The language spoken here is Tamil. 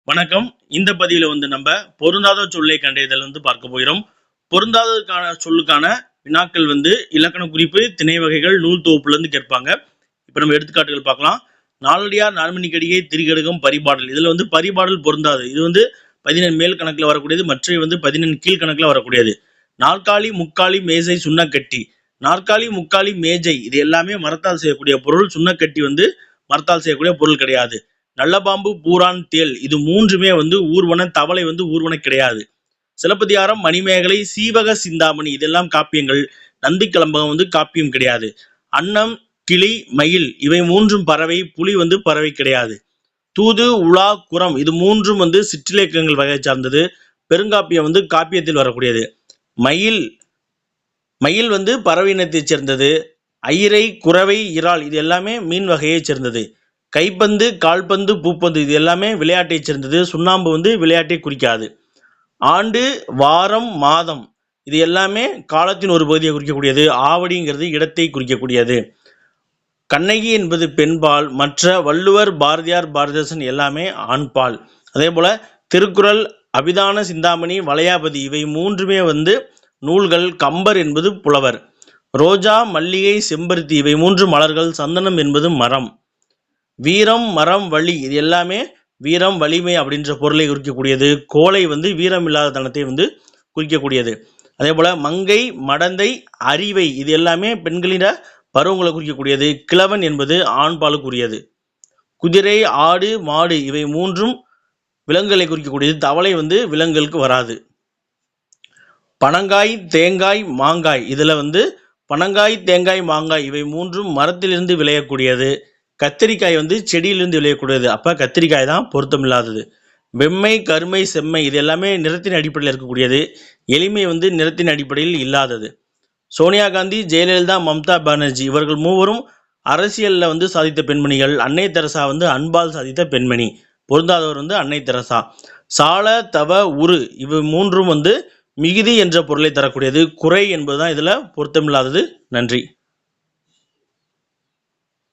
வணக்கம். இந்த பதிவில் நம்ம பொருந்தாத சொல்லை கண்டறிதல் பார்க்க போகிறோம். பொருந்தாததுக்கான சொல்லுக்கான வினாக்கள் இலக்கண குறிப்பு, திணை வகைகள், நூல் தொகுப்புலேருந்து கேட்பாங்க. இப்போ நம்ம எடுத்துக்காட்டுகள் பார்க்கலாம். நாலடியார் நான்மணிக்கடிகை திரிகடுகம் பரிபாடல். இதில் பரிபாடல் பொருந்தாது. இது 17 மேல் கணக்கில் வரக்கூடியது, மற்ற 17 கீழ் கணக்கில் வரக்கூடியது. நாற்காலி, முக்காலி, மேஜை, சுண்ணக்கட்டி. நாற்காலி, முக்காலி, மேஜை இது எல்லாமே மரத்தால் செய்யக்கூடிய பொருள். சுண்ணக்கட்டி மரத்தால் செய்யக்கூடிய பொருள் கிடையாது. நல்லபாம்பு, பூரான், தேல் இது மூன்றுமே ஊர்வன. தவளை ஊர்வன கிடையாது. சிலப்பதிகாரம், மணிமேகலை, சீவக சிந்தாமணி இதெல்லாம் காப்பியங்கள். நந்தி கிளம்பகம் காப்பியம் கிடையாது. அன்னம், கிளி, மயில் இவை மூன்றும் பறவை. புலி பறவை கிடையாது. தூது, உலா, குரம் இது மூன்றும் சிற்றிலக்கியங்கள் வகை சார்ந்தது. பெருங்காப்பியம் காப்பியத்தில் வரக்கூடியது. மயில் மயில் பறவை இனத்தைச் சேர்ந்தது. ஐரை, குறவை, இறால் இது எல்லாமே மீன் வகையைச் சேர்ந்தது. கைப்பந்து, கால்பந்து, பூப்பந்து இது எல்லாமே விளையாட்டைச் சேர்ந்தது. சுண்ணாம்பு விளையாட்டை குறிக்காது. ஆண்டு, வாரம், மாதம் இது எல்லாமே காலத்தின் ஒரு பகுதியை குறிக்கக்கூடியது. ஆவடிங்கிறது இடத்தை குறிக்கக்கூடியது. கண்ணகி என்பது பெண்பால். மற்ற வள்ளுவர், பாரதியார், பாரதிதாசன் எல்லாமே ஆண்பால். அதே போல திருக்குறள், அபிதான சிந்தாமணி, வளையாபதி இவை மூன்றுமே நூல்கள். கம்பர் என்பது புலவர். ரோஜா, மல்லிகை, செம்பருத்தி இவை மூன்று மலர்கள். சந்தனம் என்பது மரம். வீரம், மரம், வலி இது எல்லாமே வீரம், வலிமை அப்படின்ற பொருளை குறிக்கக்கூடியது. கோலை வீரம் இல்லாத தனத்தை குறிக்கக்கூடியது. அதே போல மங்கை, மடந்தை, அறிவை இது எல்லாமே பெண்களிட பருவங்களை குறிக்கக்கூடியது. கிழவன் என்பது ஆண்பாலுக்குரியது. குதிரை, ஆடு, மாடு இவை மூன்றும் விலங்குகளை குறிக்கக்கூடியது. தவளை விலங்குகளுக்கு வராது. பனங்காய், தேங்காய், மாங்காய் இதில் பனங்காய், தேங்காய், மாங்காய் இவை மூன்றும் மரத்திலிருந்து விளையக்கூடியது. கத்திரிக்காய் செடியிலிருந்து விளையக்கூடியது. அப்போ கத்திரிக்காய் தான் பொருத்தம் இல்லாதது. வெம்மை, கருமை, செம்மை இது எல்லாமே நிறத்தின் அடிப்படையில் இருக்கக்கூடியது. எளிமை நிறத்தின் அடிப்படையில் இல்லாதது. சோனியா காந்தி, ஜெயலலிதா, மம்தா பானர்ஜி இவர்கள் மூவரும் அரசியலில் சாதித்த பெண்மணிகள். அன்னை தெரசா அன்பால் சாதித்த பெண்மணி. பொருந்தாதவர் அன்னை தெரசா. சால, தவ, உரு இவை மூன்றும் மிகுதி என்ற பொருளை தரக்கூடியது. குறை என்பதுதான் இதில் பொருத்தமில்லாதது. நன்றி.